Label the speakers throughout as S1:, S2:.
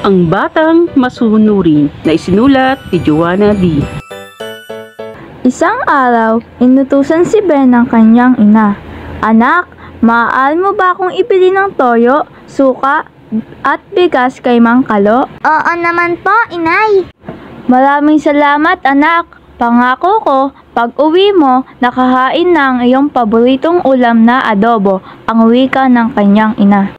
S1: Ang Batang Masunurin na isinulat ni Joanna D.
S2: Isang araw, inutusan si Ben ng kanyang ina. Anak, maaari mo ba akong ibili ng toyo, suka, at bigas kay Mang Kalo?
S3: Oo naman po, inay.
S2: Maraming salamat, anak. Pangako ko, pag uwi mo, nakahain na ang iyong paboritong ulam na adobo, ang wika ng kanyang ina.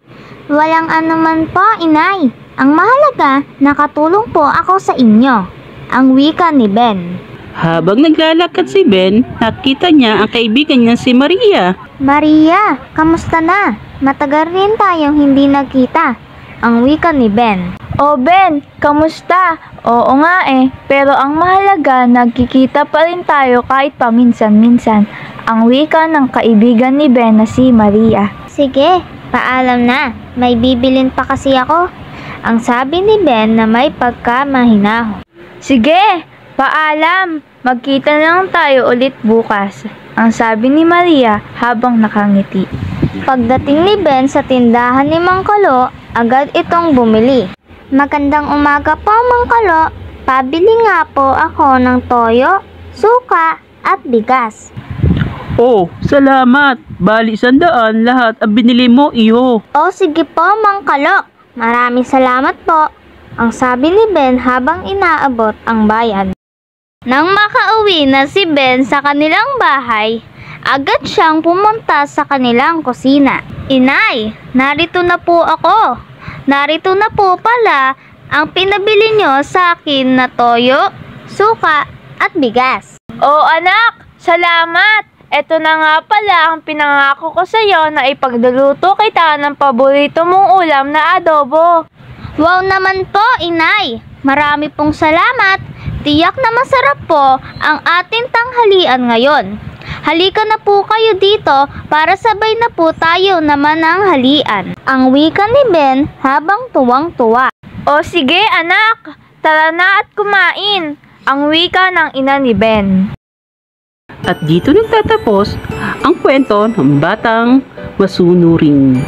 S3: Walang anuman po, inay. Ang mahalaga, nakatulong po ako sa inyo. Ang wika ni Ben.
S1: Habang naglalakad si Ben, nakita niya ang kaibigan niya si Maria.
S3: Maria, kamusta na? Matagal rin tayong hindi nagkita. Ang wika ni Ben.
S2: O Ben, kamusta? Oo nga pero ang mahalaga, nagkikita pa rin tayo kahit paminsan-minsan. Ang wika ng kaibigan ni Ben na si Maria.
S3: Sige, paalam na. May bibilin pa kasi ako. Ang sabi ni Ben na may pagkamahinahon.
S2: Sige, paalam. Magkita na lang tayo ulit bukas. Ang sabi ni Maria habang nakangiti.
S3: Pagdating ni Ben sa tindahan ni Mang Kalo, agad itong bumili. Magandang umaga po, Mang Kalo. Pabili nga po ako ng toyo, suka, at bigas.
S1: Oh, salamat. Bali 100 lahat ang binili mo, iho.
S3: O sige po, Mang Kalo. Maraming salamat po. Ang sabi ni Ben habang inaabot ang bayad. Nang makauwi na si Ben sa kanilang bahay, agad siyang pumunta sa kanilang kusina. Inay, narito na po ako. Narito na po pala ang pinabili nyo sa akin na toyo, suka, at bigas.
S2: Oh anak, salamat! Eto na nga pala ang pinangako ko sa iyo na ipagluluto kita ng paborito mong ulam na adobo.
S3: Wow naman po, inay! Marami pong salamat. Tiyak na masarap po ang ating tanghalian ngayon. Halika na po kayo dito para sabay na po tayo naman ng halian. Ang wika ni Ben habang tuwang-tuwa.
S2: O sige anak, tara na at kumain. Ang wika ng ina ni Ben.
S1: At dito nagtatapos ang kwento ng Batang Masunurin.